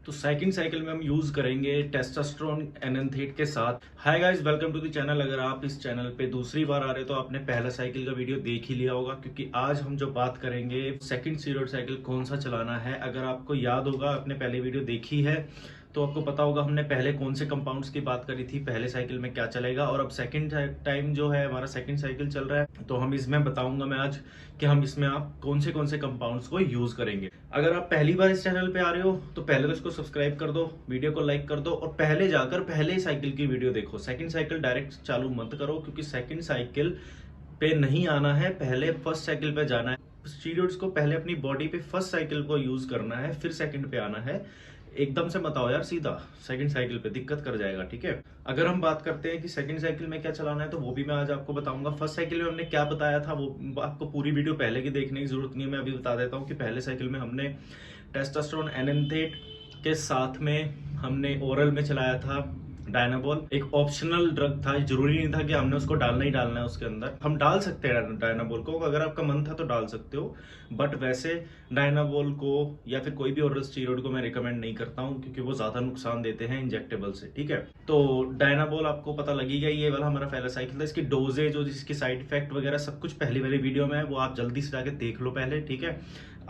तो second cycle में हम यूज करेंगे टेस्टोस्टेरोन एनएनथेट के साथ। Hi guys, welcome to the channel. अगर आप इस चैनल पे दूसरी बार आ रहे हो तो आपने पहला साइकिल का वीडियो देख ही लिया होगा, क्योंकि आज हम जो बात करेंगे सेकंड स्टीरॉयड साइकिल कौन सा चलाना है। अगर आपको याद होगा, आपने पहले वीडियो देखी है तो आपको पता होगा हमने पहले कौन से कंपाउंड्स की बात करी थी, पहले साइकिल में क्या चलेगा। और अब सेकंड टाइम जो है हमारा सेकंड साइकिल चल रहा है, तो हम इसमें बताऊंगा मैं आज कि हम इसमें आप कौन से कंपाउंड्स को यूज करेंगे। अगर आप पहली बार इस चैनल पे आ रहे हो तो पहले तो इसको सब्सक्राइब कर दो, वीडियो को लाइक कर दो और पहले जाकर पहले साइकिल की वीडियो देखो। सेकंड साइकिल डायरेक्ट चालू मत करो, क्योंकि सेकंड साइकिल पे नहीं आना है, पहले फर्स्ट साइकिल पे जाना है। स्टीरॉयड्स को पहले अपनी बॉडी पे फर्स्ट साइकिल को यूज करना है, फिर सेकंड पे आना है। एकदम से मत आओ यार सीधा सेकंड साइकिल पे, दिक्कत कर जाएगा, ठीक है। अगर हम बात करते हैं कि सेकंड साइकिल में क्या चलाना है, तो वो भी मैं आज आपको बताऊंगा। फर्स्ट साइकिल में हमने क्या बताया था वो आपको पूरी वीडियो पहले की देखने की जरूरत नहीं है, मैं अभी बता देता हूँ कि पहले साइकिल में हमने टेस्टोस्टेरोन एनएनथेट के साथ में हमने ओरल में चलाया था डायनाबोल। एक ऑप्शनल ड्रग था, जरूरी नहीं था कि हमने उसको डालना ही डालना है उसके अंदर। हम डाल सकते हैं डायनाबोल को, अगर आपका मन था तो डाल सकते हो, बट वैसे डायनाबोल को या फिर कोई भी ओरल स्टीरॉयड को मैं रिकमेंड नहीं करता हूँ, क्योंकि वो ज्यादा नुकसान देते हैं इंजेक्टेबल से, ठीक है। तो डायनाबोल आपको पता लगी गया, ये वाला हमारा पहला साइकिल था। इसकी डोजेज और इसकी साइड इफेक्ट वगैरह सब कुछ पहली वाली वीडियो में है, वो आप जल्दी से जाके देख लो पहले, ठीक है।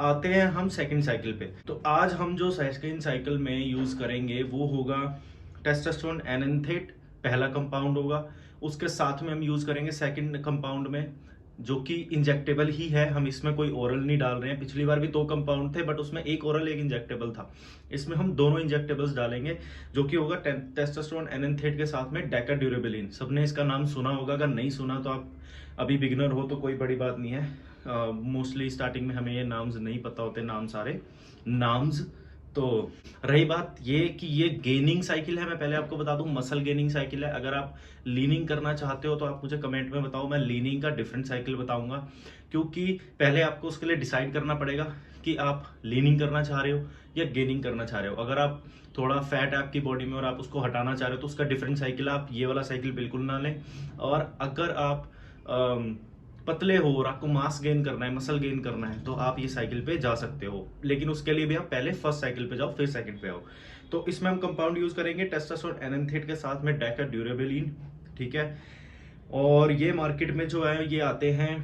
आते हैं हम सेकंड साइकिल पे। तो आज हम जो सेकंड साइकिल में यूज करेंगे वो होगा टेस्टोस्टेरोन एनएनथेट, पहला कंपाउंड होगा। उसके साथ में हम यूज करेंगे सेकंड कंपाउंड में, जो कि इंजेक्टेबल ही है। हम इसमें कोई ओरल नहीं डाल रहे हैं। पिछली बार भी दो कंपाउंड थे, बट उसमें एक ओरल एक इंजेक्टेबल था। इसमें हम दोनों इंजेक्टेबल्स डालेंगे, जो कि होगा टेस्टोस्टेरोन एनएनथेट के साथ में डेकाड्यूरेबिलिन। सबने इसका नाम सुना होगा, अगर नहीं सुना तो आप अभी बिगिनर हो तो कोई बड़ी बात नहीं है। मोस्टली स्टार्टिंग में हमें ये नाम्स नहीं पता होते, नाम सारे नाम्स। तो रही बात ये कि ये गेनिंग साइकिल है, मैं पहले आपको बता दूं मसल गेनिंग साइकिल है। अगर आप लीनिंग करना चाहते हो तो आप मुझे कमेंट में बताओ, मैं लीनिंग का डिफरेंट साइकिल बताऊंगा। क्योंकि पहले आपको उसके लिए डिसाइड करना पड़ेगा कि आप लीनिंग करना चाह रहे हो या गेनिंग करना चाह रहे हो। अगर आप थोड़ा फैट है आपकी बॉडी में और आप उसको हटाना चाह रहे हो तो उसका डिफरेंट साइकिल है, आप ये वाला साइकिल बिल्कुल ना लें। और अगर आप पतले हो और आपको मास गेन करना है, मसल गेन करना है, तो आप ये साइकिल पे जा सकते हो। लेकिन उसके लिए भी आप पहले फर्स्ट साइकिल पे जाओ, फिर सेकंड पे आओ। तो इसमें हम कंपाउंड यूज करेंगे टेस्टोस्टेरोन एनएनथेट के साथ में डेकाड्यूरेबिलिन, ठीक है। और ये मार्केट में जो है ये आते हैं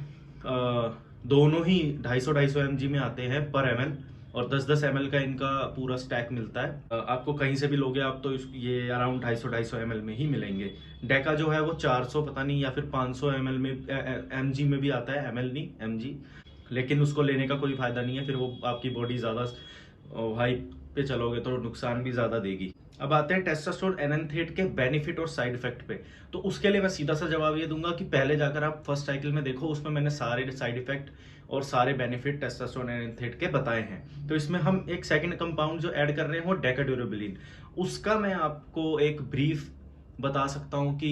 दोनों ही 250-250 mg में आते हैं पर ml, और 10-10 ml का इनका पूरा स्टैक मिलता है। आपको कहीं से भी लोगे आप तो ये अराउंड 250-250 ml में ही मिलेंगे। डेका जो है वो 400 पता नहीं या फिर 500 ml में mg में भी आता है, ml नहीं mg। लेकिन उसको लेने का कोई फायदा नहीं है, फिर वो आपकी बॉडी ज्यादा हाई पे चलोगे तो नुकसान भी ज्यादा देगी। अब आते हैं टेस्टोस्टेरोन एनएनथेट के बेनिफिट और साइड इफेक्ट पे। तो उसके लिए मैं सीधा सा जवाब ये दूंगा कि पहले जाकर आप फर्स्ट साइकिल में देखो, उसमें मैंने सारे साइड इफेक्ट और सारे बेनिफिट टेस्टोस्टेरोन एनएनथेट के बताए हैं। तो इसमें हम एक सेकंड कंपाउंड जो ऐड कर रहे हैं वो डेकाड्यूरेबिलिन। उसका मैं आपको एक ब्रीफ बता सकता हूँ कि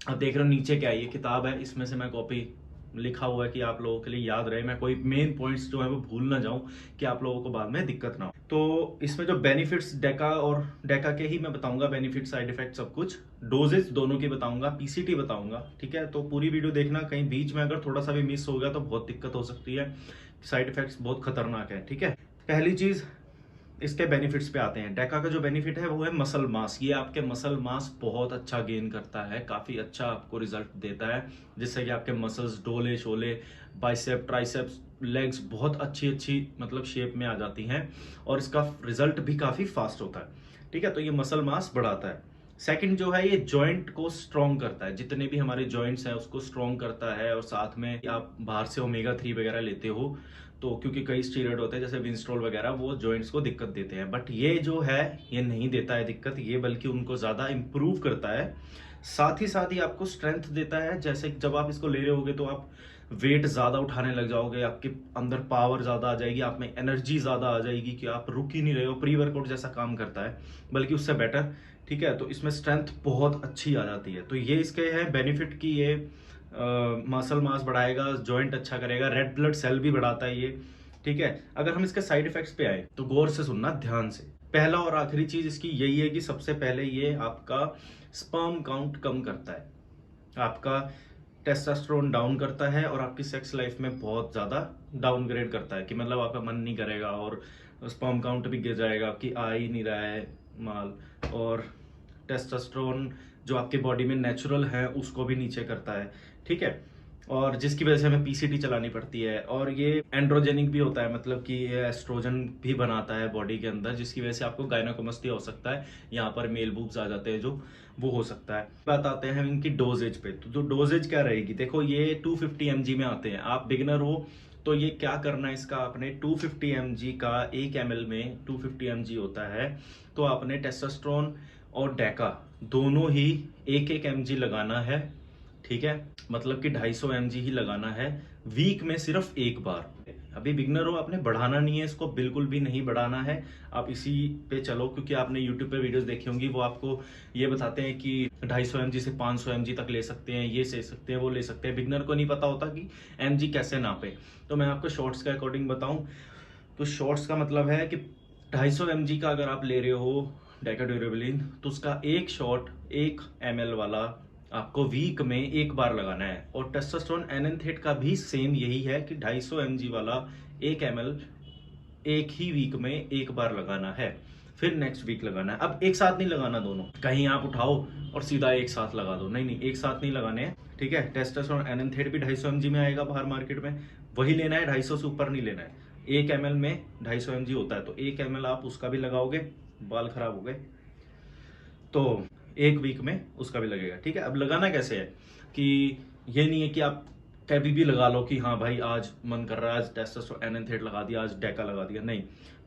अब देख रहे हो नीचे क्या है, ये किताब है, इसमें से मैं कॉपी लिखा हुआ है कि आप लोगों के लिए याद रहे, मैं कोई मेन पॉइंट्स जो है वो भूल ना जाऊं कि आप लोगों को बाद में दिक्कत ना हो। तो इसमें जो बेनिफिट्स डेका और डेका के ही मैं बताऊंगा, बेनिफिट साइड इफेक्ट सब कुछ, डोजेस दोनों की बताऊंगा, पीसीटी बताऊंगा, ठीक है। तो पूरी वीडियो देखना, कहीं बीच में अगर थोड़ा सा भी मिस हो गया तो बहुत दिक्कत हो सकती है, साइड इफेक्ट्स बहुत खतरनाक है, ठीक है। पहली चीज इसके बेनिफिट्स पे आते हैं। डेका का जो बेनिफिट है वो है मसल मास। ये आपके मसल मास बहुत अच्छा गेन करता है, काफी अच्छा आपको रिजल्ट देता है, जिससे कि आपके मसल्स डोले शोले, बाइसेप ट्राइसेप्स लेग्स बहुत अच्छी अच्छी मतलब शेप में आ जाती हैं, और इसका रिजल्ट भी काफी फास्ट होता है, ठीक है। तो ये मसल मास बढ़ाता है। सेकंड जो है ये जॉइंट को स्ट्रॉन्ग करता है, जितने भी हमारे जॉइंट्स हैं उसको स्ट्रॉन्ग करता है। और साथ में आप बाहर से ओमेगा 3 वगैरह लेते हो तो, क्योंकि कई स्टीरॉयड होते हैं जैसे विंस्ट्रोल वगैरह, वो जॉइंट्स को दिक्कत देते हैं, बट ये जो है ये नहीं देता है दिक्कत, ये बल्कि उनको ज्यादा इंप्रूव करता है। साथ ही आपको स्ट्रेंथ देता है, जैसे जब आप इसको ले रहे होगे तो आप वेट ज्यादा उठाने लग जाओगे, आपके अंदर पावर ज्यादा आ जाएगी, आप में एनर्जी ज्यादा आ जाएगी कि आप रुक ही नहीं रहे हो। प्री वर्कआउट जैसा काम करता है, बल्कि उससे बेटर, ठीक है। तो इसमें स्ट्रेंथ बहुत अच्छी आ जाती है। तो ये इसके हैं बेनिफिट की, ये मसल मास बढ़ाएगा, जॉइंट अच्छा करेगा, रेड ब्लड सेल भी बढ़ाता है ये, ठीक है। अगर हम इसके साइड इफेक्ट्स पे आए तो गौर से सुनना ध्यान से। पहला और आखिरी चीज इसकी यही है कि सबसे पहले ये आपका स्पर्म काउंट कम करता है, आपका टेस्टोस्टेरोन डाउन करता है, और आपकी सेक्स लाइफ में बहुत ज्यादा डाउनग्रेड करता है, कि मतलब आपका मन नहीं करेगा और स्पर्म काउंट भी गिर जाएगा कि आ ही नहीं रहा है माल, और टेस्टोस्टेरोन जो आपकी बॉडी में नेचुरल है उसको भी नीचे करता है, ठीक है। और जिसकी वजह से हमें पीसीटी चलानी पड़ती है, और ये एंड्रोजेनिक भी होता है, मतलब कि ये एस्ट्रोजन भी बनाता है बॉडी के अंदर, जिसकी वजह से आपको गायनेकोमैस्टिया हो सकता है, यहाँ पर मेल बूब्स आ जाते हैं जो वो हो सकता है। बात आते हैं इनकी डोजेज पे, तो डोजेज क्या रहेगी, देखो ये 250 mg में आते हैं। आप बिगिनर हो तो ये क्या करना है, इसका आपने 250 mg का 1 ml में 250 mg होता है, तो आपने टेस्टोस्टेरोन और डेका दोनों ही 1-1 mg लगाना है, ठीक है। मतलब कि 250 mg ही लगाना है वीक में, सिर्फ एक बार। अभी बिगनर हो, आपने बढ़ाना नहीं है इसको, बिल्कुल भी नहीं बढ़ाना है। आप इसी पे चलो, क्योंकि आपने यूट्यूब पे वीडियोस देखी होंगी, वो आपको ये बताते हैं कि 250 mg से 500 mg तक ले सकते हैं, ये ले सकते हैं, वो ले सकते हैं। बिगनर को नहीं पता होता कि mg कैसे नापे। तो मैं आपको शॉर्ट्स के अकॉर्डिंग बताऊं तो शॉर्ट्स का मतलब है कि 250 mg का अगर आप ले रहे हो डेकाड्यूरेबलिन, तो उसका एक शॉट 1 ml वाला आपको वीक में एक बार लगाना है। और टेस्टोस्टेरोन एनेंथेट का भी सेम यही है कि 250 mg वाला 1 ml एक ही वीक में एक बार लगाना है, फिर नेक्स्ट वीक लगाना है। अब एक साथ नहीं लगाना दोनों, कहीं आप उठाओ और सीधा एक साथ लगा दो, नहीं नहीं, एक साथ नहीं लगाने हैं, ठीक है। टेस्टोस्टेरोन एनेंथेट भी 250 mg में आएगा बाहर मार्केट में, वही लेना है, 250 से ऊपर नहीं लेना है। 1 ml में 250 mg होता है, तो 1 ml आप उसका भी लगाओगे, बाल खराब हो गए, तो एक वीक में उसका भी लगेगा, ठीक है। अब लगाना कैसे है कि ये नहीं है कि आप कभी भी लगा लो कि हाँ भाई आज मन कर रहा है, आज टेस्टोस्टेरोन एनेंथेट लगा दिया, आज डेका लगा दिया, नहीं।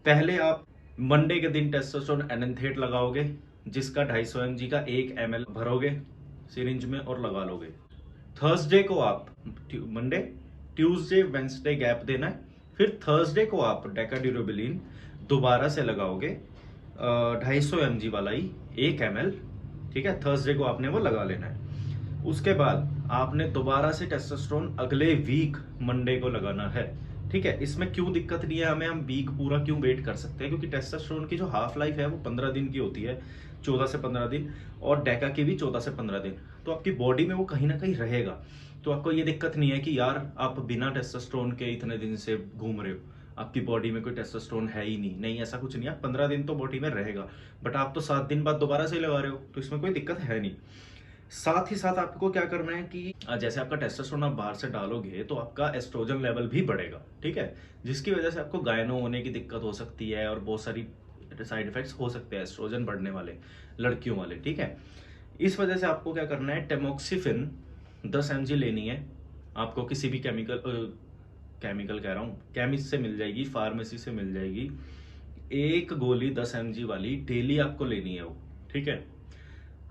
पहले आप मंडे के दिन टेस्टोस्टेरोन एनेंथेट लगाओगे, जिसका 250 mg का 1 ml भरोगे सिरिंज में और लगा लोगे। थर्सडे को आप मंडे, ट्यूसडे, वेंसडे गैप देना है, फिर थर्सडे को आप डेकाड्यूरेबलिन दोबारा से लगाओगे 250 mg वाला ही 1 ml, ठीक है। थर्सडे को आपने वो लगा लेना है। उसके बाद आपने दोबारा से टेस्टोस्टेरोन अगले वीक मंडे को लगाना है, ठीक है। इसमें क्यों दिक्कत नहीं है हमें, हम वीक पूरा क्यों वेट कर सकते हैं, क्योंकि टेस्टोस्टेरोन की जो हाफ लाइफ है वो 15 दिन की होती है, 14 से 15 दिन, और डेका की भी 14 से 15 दिन। तो आपकी बॉडी में वो कहीं ना कहीं रहेगा, तो आपको ये दिक्कत नहीं है कि यार आप बिना टेस्टोस्टेरोन के इतने दिन से घूम रहे हो, आपकी बॉडी में कोई टेस्टोस्टेरोन है ही नहीं, नहीं ऐसा कुछ नहीं है। 15 दिन तो बॉडी में रहेगा, बट आप तो 7 दिन बाद दोबारा से लगा रहे हो, तो इसमें कोई दिक्कत है नहीं। साथ ही साथ आपको क्या करना है कि जैसे आपका टेस्टोस्टेरोन आप बाहर से डालोगे तो आपका एस्ट्रोजन लेवल भी बढ़ेगा, ठीक है, जिसकी वजह से आपको गायनो होने की दिक्कत हो सकती है, और बहुत सारी साइड इफेक्ट्स हो सकते हैं एस्ट्रोजन बढ़ने वाले लड़कियों वाले, ठीक है। इस वजह से आपको क्या करना है, टेमोक्सिफिन 10 mg लेनी है। आपको किसी भी केमिकल कह रहा हूँ, केमिस्ट से मिल जाएगी, फार्मेसी से मिल जाएगी। एक गोली 10 mg वाली डेली आपको लेनी है वो, ठीक है।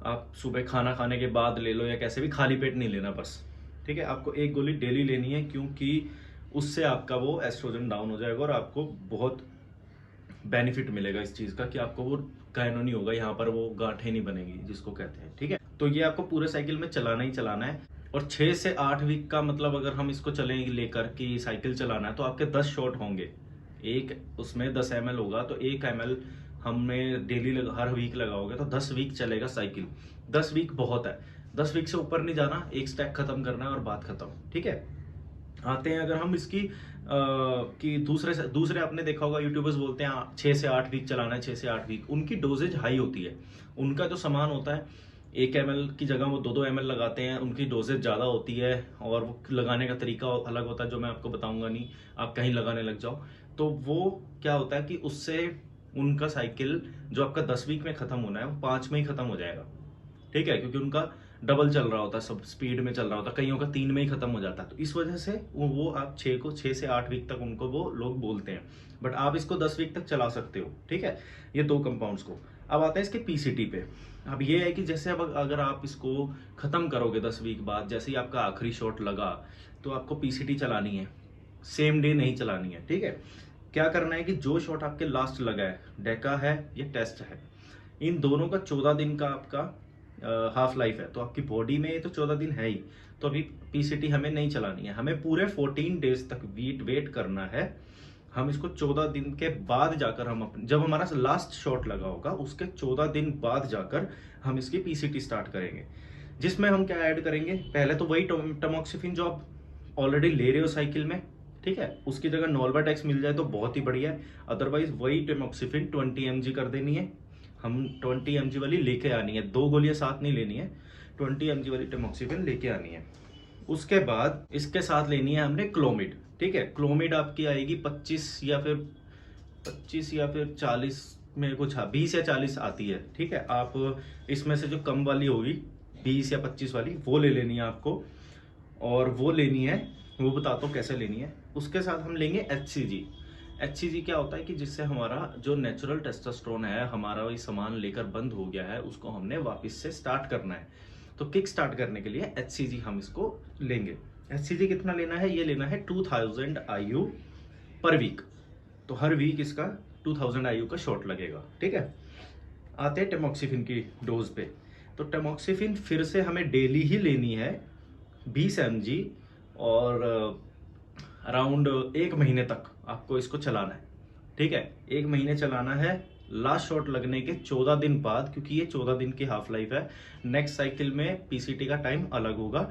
आप सुबह खाना खाने के बाद ले लो या कैसे भी, खाली पेट नहीं लेना बस, ठीक है। आपको एक गोली डेली लेनी है, क्योंकि उससे आपका वो एस्ट्रोजन डाउन हो जाएगा और आपको बहुत बेनिफिट मिलेगा इस चीज का कि आपको वो गायनो नहीं होगा, यहाँ पर वो गांठें नहीं बनेगी जिसको कहते हैं, ठीक है। तो ये आपको पूरे साइकिल में चलाना ही चलाना है। और 6 से 8 वीक का मतलब अगर हम इसको चलेंगे लेकर कि साइकिल चलाना है, तो आपके 10 शॉट होंगे, एक उसमें 10 ml होगा, तो 1 ml हमें डेली हर वीक लगाओगे तो 10 वीक चलेगा साइकिल। 10 वीक बहुत है, 10 वीक से ऊपर नहीं जाना, एक स्टैक खत्म करना है और बात खत्म, ठीक है। आते हैं अगर हम इसकी कि दूसरे आपने देखा होगा यूट्यूबर्स बोलते हैं 6 से 8 वीक चलाना है, 6 से 8 वीक, उनकी डोजेज हाई होती है। उनका जो सामान होता है 1 ml की जगह वो 2-2 ml लगाते हैं, उनकी डोजेज ज़्यादा होती है, और वो लगाने का तरीका अलग होता है जो मैं आपको बताऊंगा नहीं, आप कहीं लगाने लग जाओ। तो वो क्या होता है कि उससे उनका साइकिल जो आपका 10 वीक में खत्म होना है वो 5 में ही खत्म हो जाएगा, ठीक है, क्योंकि उनका डबल चल रहा होता है, सब स्पीड में चल रहा होता है, कईयों का 3 में ही खत्म हो जाता है। तो इस वजह से वो आप 6 से 8 वीक तक उनको वो लोग बोलते हैं, बट आप इसको 10 वीक तक चला सकते हो, ठीक है, ये 2 कंपाउंड्स को। अब आता है इसके पीसीटी पे। अब ये है कि जैसे अब अगर आप इसको खत्म करोगे 10 वीक बाद, जैसे ही आपका आखिरी शॉट लगा, तो आपको पीसीटी चलानी है, सेम डे नहीं चलानी है, ठीक है। क्या करना है कि जो शॉट आपके लास्ट लगा है, डेका है या टेस्ट है, इन दोनों का 14 दिन का आपका हाफ लाइफ है, तो आपकी बॉडी में ये तो 14 दिन है ही, तो अभी पीसीटी हमें नहीं चलानी है, हमें पूरे 14 डेज तक वेट करना है। हम इसको 14 दिन के बाद जाकर हम जब हमारा लास्ट शॉट लगा होगा उसके 14 दिन बाद जाकर हम इसकी पीसीटी स्टार्ट करेंगे, जिसमें हम क्या ऐड करेंगे, पहले तो वही टमोक्सिफिन जो आप ऑलरेडी ले रहे हो साइकिल में, ठीक है। उसकी जगह नॉर्वाटेक्स मिल जाए तो बहुत ही बढ़िया है, अदरवाइज वही टेमोक्सिफिन 20 mg कर देनी है। हम 20 mg वाली लेके आनी है, 2 गोलियां साथ नहीं लेनी है, 20 mg वाली टेमोक्सिफिन लेके आनी है। उसके बाद इसके साथ लेनी है हमने क्लोमिड। ठीक है, क्लोमिड आपकी आएगी 25 या फिर 40 में कुछ, हाँ 20 या 40 आती है। ठीक है, आप इसमें से जो कम वाली होगी 20 या 25 वाली वो ले लेनी है आपको, और वो लेनी है, वो बताता हूँ कैसे लेनी है। उसके साथ हम लेंगे HCG। HCG क्या होता है कि जिससे हमारा जो नेचुरल टेस्टोस्टेरोन है, हमारा वही सामान लेकर बंद हो गया है, उसको हमने वापस से स्टार्ट करना है। तो किक स्टार्ट करने के लिए HCG हम इसको लेंगे। HCG कितना लेना है? ये लेना है 2000 IU पर वीक। तो हर वीक इसका 2000 IU का शॉट लगेगा। ठीक है, आते हैं टेमोक्सिफिन की डोज पे। तो टेमोक्सिफिन फिर से हमें डेली ही लेनी है 20 mg, और अराउंड 1 महीने तक आपको इसको चलाना है। ठीक है, 1 महीने चलाना है। लास्ट शॉट लगने के 14 दिन बाद, क्योंकि ये 14 दिन की हाफ लाइफ है, नेक्स्ट साइकिल में पीसीटी का टाइम अलग होगा।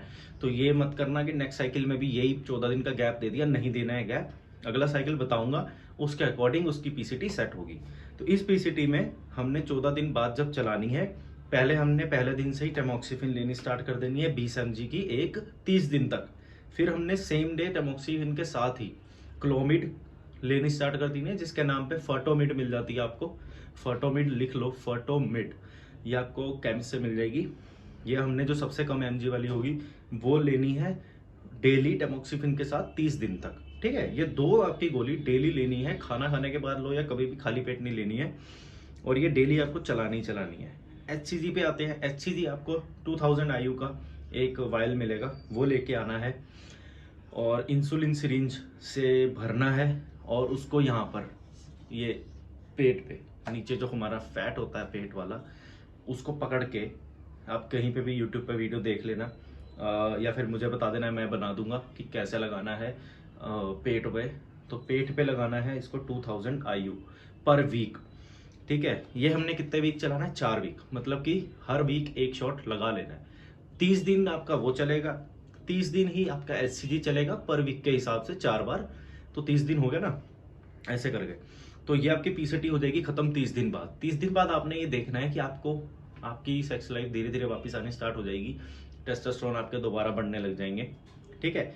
तो ये मत करना कि नेक्स्ट साइकिल में भी यही 14 दिन का गैप दे दिया, नहीं देना है गैप। अगला साइकिल बताऊंगा, उसके अकॉर्डिंग उसकी पीसीटी सेट होगी। तो इस पीसीटी में हमने 14 दिन बाद जब चलानी है, हमने पहले दिन से ही टेमोक्सिफिन लेनी स्टार्ट कर देनी है 20 mg की, 30 दिन तक। फिर हमने सेम डे टेमोक्सिफिन के साथ ही क्लोमिड लेनी स्टार्ट कर देनी है, जिसके नाम पे फर्टोमिड मिल जाती है आपको। फर्टोमिड लिख लो, फर्टोमिड, ये आपको केमिस्ट से मिल जाएगी। ये हमने जो सबसे कम mg वाली होगी वो लेनी है डेली टेमोक्सिफिन के साथ 30 दिन तक। ठीक है, ये 2 आपकी गोली डेली लेनी है, खाना खाने के बाद लो या कभी भी खाली पेट नहीं लेनी है, और ये डेली आपको चलानी है। HCG पे आते हैं। HCG आपको 2000 IU का एक वायल मिलेगा, वो लेके आना है, और इंसुलिन सिरिंज से भरना है, और उसको यहाँ पर ये पेट पे नीचे जो हमारा फैट होता है पेट वाला, उसको पकड़ के, आप कहीं पे भी यूट्यूब पे वीडियो देख लेना, या फिर मुझे बता देना, मैं बना दूंगा कि कैसे लगाना है पेट पे। तो पेट पे लगाना है इसको 2000 IU पर वीक। ठीक है, ये हमने कितने वीक चलाना है? 4 वीक, मतलब कि हर वीक एक शॉट लगा लेना है। 30 दिन आपका वो चलेगा, 30 दिन ही आपका HCG चलेगा पर वीक के हिसाब से 4 बार, तो 30 दिन हो गया ना, ऐसे करके। तो ये आपकी पीसीटी हो जाएगी खत्म 30 दिन बाद। 30 दिन बाद आपने ये देखना है कि आपकी सेक्स लाइफ धीरे धीरे वापस आनी स्टार्ट हो जाएगी, टेस्टोस्टेरोन आपके दोबारा बढ़ने लग जाएंगे। ठीक है,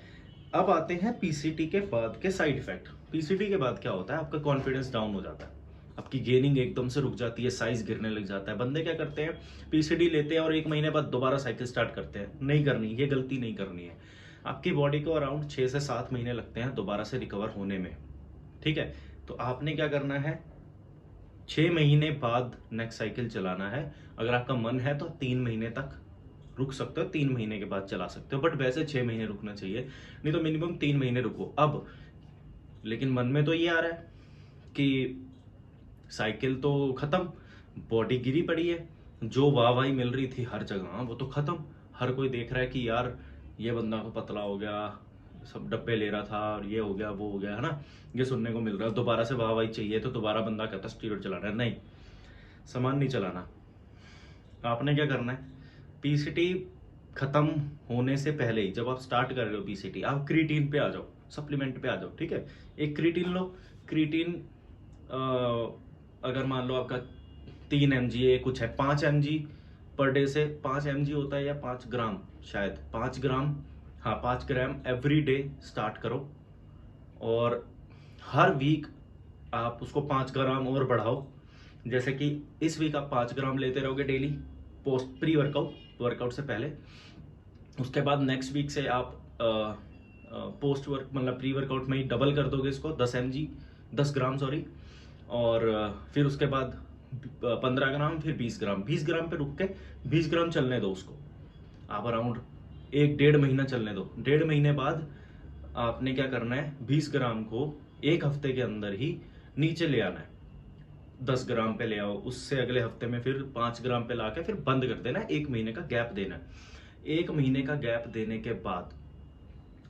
अब आते हैं पीसीटी के बाद के साइड इफेक्ट। पीसीटी के बाद क्या होता है? आपका कॉन्फिडेंस डाउन हो जाता है, आपकी गेनिंग एकदम से रुक जाती है, साइज गिरने लग जाता है। बंदे क्या करते हैं, पीसीडी लेते हैं और 1 महीने बाद दोबारा साइकिल स्टार्ट करते हैं। नहीं करनी, ये गलती नहीं करनी है। आपकी बॉडी को अराउंड 6 से 7 महीने लगते हैं दोबारा से रिकवर होने में। ठीक है, तो आपने क्या करना है, 6 महीने बाद नेक्स्ट साइकिल चलाना है। अगर आपका मन है तो 3 महीने तक रुक सकते हो, 3 महीने के बाद चला सकते हो, बट वैसे 6 महीने रुकना चाहिए, नहीं तो मिनिमम 3 महीने रुको। अब लेकिन मन में तो ये आ रहा है कि साइकिल तो खत्म, बॉडी गिरी पड़ी है, जो वाहवाही मिल रही थी हर जगह वो तो खत्म। हर कोई देख रहा है कि यार ये बंदा को पतला हो गया, सब डब्बे ले रहा था, और ये हो गया वो हो गया, है ना, ये सुनने को मिल रहा है। दोबारा से वाहवाही चाहिए तो दोबारा बंदा कहता स्टीरॉयड चलाना है। नहीं, सामान नहीं चलाना। आपने क्या करना है, पीसीटी खत्म होने से पहले ही, जब आप स्टार्ट कर रहे हो पीसीटी, आप क्रिएटिन पे आ जाओ, सप्लीमेंट पे आ जाओ। ठीक है, एक क्रिएटिन लो। क्रिएटिन अगर मान लो आपका 3 mg है, कुछ है 5 mg पर डे से, 5 mg होता है या 5 ग्राम, शायद 5 ग्राम, हाँ 5 ग्राम एवरी डे स्टार्ट करो, और हर वीक आप उसको 5 ग्राम और बढ़ाओ। जैसे कि इस वीक आप 5 ग्राम लेते रहोगे डेली पोस्ट प्री वर्कआउट से पहले। उसके बाद नेक्स्ट वीक से आप पोस्ट वर्क मतलब प्री वर्कआउट में ही डबल कर दोगे इसको, 10 ग्राम सॉरी, और फिर उसके बाद 15 ग्राम, फिर 20 ग्राम। 20 ग्राम पे रुक के 20 ग्राम चलने दो उसको आप, अराउंड 1-1.5 महीना चलने दो। 1.5 महीने बाद आपने क्या करना है, 20 ग्राम को 1 हफ्ते के अंदर ही नीचे ले आना है, 10 ग्राम पे ले आओ। उससे अगले हफ्ते में फिर 5 ग्राम पे लाके फिर बंद कर देना है, 1 महीने का गैप देना है। 1 महीने का गैप देने के बाद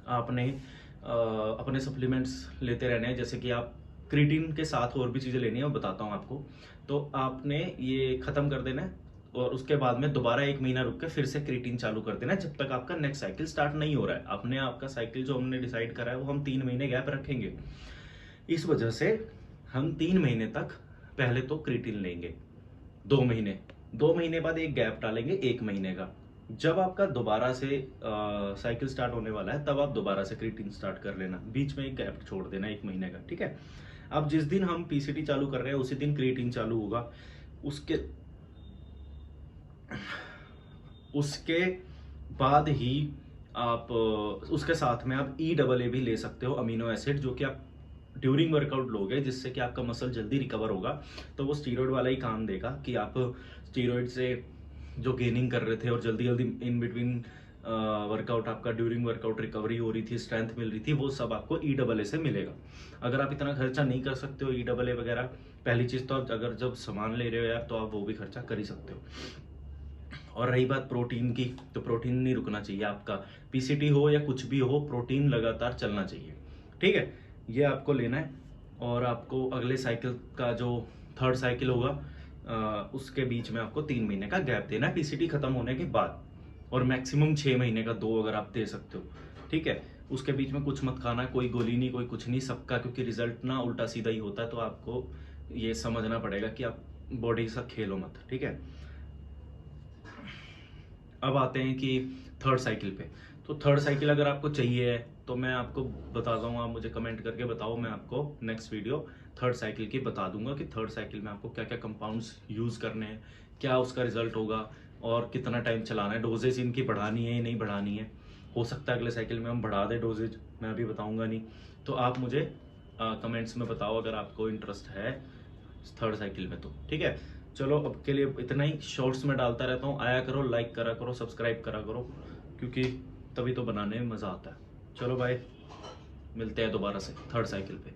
आपने अपने सप्लीमेंट्स लेते रहने हैं। जैसे कि आप क्रिएटिन के साथ और भी चीज़ें लेनी है, वो बताता हूँ आपको। तो आपने ये ख़त्म कर देना है, और उसके बाद में दोबारा 1 महीना रुक के फिर से क्रिएटिन चालू कर देना जब तक आपका नेक्स्ट साइकिल स्टार्ट नहीं हो रहा है। अपने आपका साइकिल जो हमने डिसाइड करा है वो हम 3 महीने गैप रखेंगे। इस वजह से हम 3 महीने तक पहले तो क्रिएटिन लेंगे, 2 महीने बाद एक गैप डालेंगे 1 महीने का। जब आपका दोबारा से साइकिल स्टार्ट होने वाला है तब आप दोबारा से क्रिएटिन स्टार्ट कर लेना, बीच में एक गैप छोड़ देना 1 महीने का, ठीक है। अब जिस दिन हम पीसीटी चालू कर रहे हैं उसी दिन क्रिएटिन चालू होगा। उसके बाद ही आप उसके साथ में आप EAA भी ले सकते हो, अमीनो एसिड, जो कि आप ड्यूरिंग वर्कआउट लोगे जिससे कि आपका मसल जल्दी रिकवर होगा। तो वो स्टीरॉयड वाला ही काम देगा कि आप स्टीरॉयड से जो गेनिंग कर रहे थे और जल्दी जल्दी इन बिटवीन वर्कआउट आपका ड्यूरिंग वर्कआउट रिकवरी हो रही थी, स्ट्रेंथ मिल रही थी, वो सब आपको EAA से मिलेगा। अगर आप इतना खर्चा नहीं कर सकते हो EAA वगैरह, पहली चीज़ तो अगर जब सामान ले रहे हो यार तो आप वो भी खर्चा कर ही सकते हो। और रही बात प्रोटीन की, तो प्रोटीन नहीं रुकना चाहिए आपका, पीसीटी हो या कुछ भी हो, प्रोटीन लगातार चलना चाहिए, ठीक है। ये आपको लेना है। और आपको अगले साइकिल का जो 3rd साइकिल होगा उसके बीच में आपको 3 महीने का गैप देना है पीसीटी खत्म होने के बाद, और मैक्सिमम 6 महीने का 2 अगर आप दे सकते हो, ठीक है। उसके बीच में कुछ मत खाना, कोई गोली नहीं, कोई कुछ नहीं, सबका, क्योंकि रिजल्ट ना उल्टा सीधा ही होता है। तो आपको ये समझना पड़ेगा कि आप बॉडी के साथ खेलो मत, ठीक है। अब आते हैं कि 3rd साइकिल पे। तो 3rd साइकिल अगर आपको चाहिए तो मैं आपको बताता हूँ, आप मुझे कमेंट करके बताओ, मैं आपको नेक्स्ट वीडियो 3rd साइकिल की बता दूंगा कि 3rd साइकिल में आपको क्या क्या कंपाउंड्स यूज़ करने हैं, क्या उसका रिजल्ट होगा और कितना टाइम चलाना है, डोजेज इनकी बढ़ानी है या नहीं बढ़ानी है। हो सकता है अगले साइकिल में हम बढ़ा दें डोजेज, मैं अभी बताऊँगा नहीं। तो आप मुझे कमेंट्स में बताओ अगर आपको इंटरेस्ट है 3rd साइकिल में, तो ठीक है। चलो अब के लिए इतना ही, शॉर्ट्स में डालता रहता हूँ, आया करो, लाइक करा करो, सब्सक्राइब करा करो, क्योंकि तभी तो बनाने में मज़ा आता है। चलो भाई, मिलते हैं दोबारा से 3rd साइकिल पे।